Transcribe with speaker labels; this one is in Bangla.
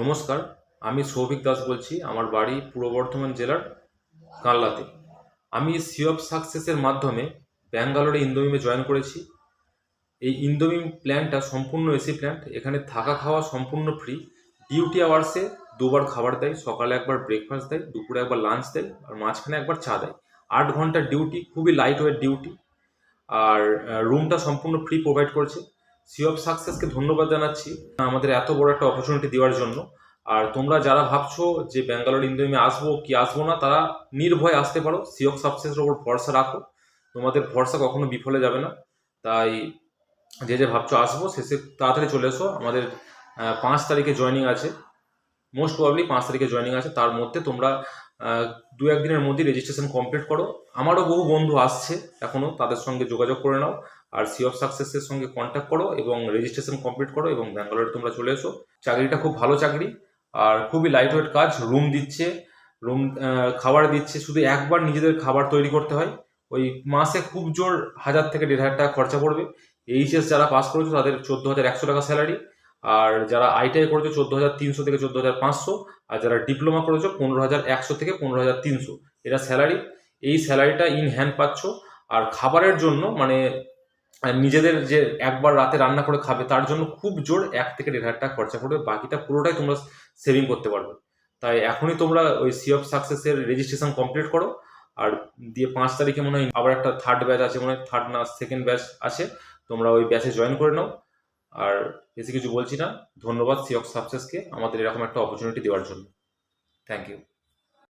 Speaker 1: নমস্কার, আমি সৌভিক দাস বলছি। আমার বাড়ি পূর্ব বর্ধমান জেলার কানলাতে। আমি সি অফ সাকসেসের মাধ্যমে ব্যাঙ্গালোরে ইন্দোমিমে জয়েন করেছি। এই ইন্দোমিম প্ল্যানটা সম্পূর্ণ এসি প্ল্যান। এখানে থাকা খাওয়া সম্পূর্ণ ফ্রি। ডিউটি আওয়ার্সে দুবার খাবার দেয়, সকালে একবার ব্রেকফাস্ট দেয়, দুপুরে একবার লাঞ্চ দেয়, আর মাঝখানে একবার চা দেয়। 8 ঘন্টার ডিউটি, খুবই লাইট ওয়েট ডিউটি। আর রুমটা সম্পূর্ণ ফ্রি প্রোভাইড করছে। সি অফ সাকসেসকে ধন্যবাদ জানাচ্ছি আমাদের এত বড় একটা অপরচুনিটি দেওয়ার জন্য। আর তোমরা যারা ভাবছো যে ব্যাঙ্গালোর ইন্দোমিমে আসবো কি আসবো না, তারা নির্ভয়ে আসতে পারো। সি অফ সাকসেসের ওপর ভরসা রাখো, তোমাদের ভরসা কখনো বিফলে যাবে না। তাই যে যে ভাবছো আসবো, শেষে তাড়াতাড়ি চলে এসো। আমাদের 5 তারিখে জয়েনিং আছে, মোস্ট প্রবাবলি 5 তারিখে জয়েনিং আছে। তার মধ্যে তোমরা 2-1 দিনের মধ্যে রেজিস্ট্রেশন কমপ্লিট করো। আমারও বহু বন্ধু আসছে এখনও, তাদের সঙ্গে যোগাযোগ করে নাও। আর সি অফ সাকসেসের সঙ্গে কন্ট্যাক্ট করো এবং রেজিস্ট্রেশন কমপ্লিট করো এবং ব্যাঙ্গালোরে তোমরা চলে এসো। চাকরিটা খুব ভালো চাকরি আর খুবই লাইট ওয়েট কাজ। রুম দিচ্ছে, রুম খাবার দিচ্ছে। শুধু একবার নিজেদের খাবার তৈরি করতে হয়। ওই মাসে খুব জোর 1000 থেকে 1500 টাকা খরচা পড়বে। এইচএস যারা পাস করেছো তাদের 14,100 টাকা স্যালারি। আর যারা আইটিআই করেছো 14,300 থেকে 14,500। আর যারা ডিপ্লোমা করেছো 15,100 থেকে 15,300 এটা স্যালারি। এই স্যালারিটা ইন হ্যান্ড পাচ্ছ। আর খাবারের জন্য মানে নিজেদের যে একবার রাতে রান্না করে খাবে তার জন্য খুব জোর 1 থেকে 1,500 টাকা খরচা পড়বে। বাকিটা পুরোটাই তোমরা সেভিং করতে পারবে। তাই এখনই তোমরা ওই সি অফ সাকসেসের রেজিস্ট্রেশন কমপ্লিট করো। আর দিয়ে 5 তারিখে মনে হয় আবার একটা থার্ড ব্যাচ আছে, মনে হয় থার্ড না সেকেন্ড ব্যাচ আছে, তোমরা ওই ব্যাচে জয়েন করে নাও। আর বেশি কিছু বলছি না। ধন্যবাদ সি অফ সাকসেসকে আমাদের এরকম একটা অপরচুনিটি দেওয়ার জন্য। Thank you.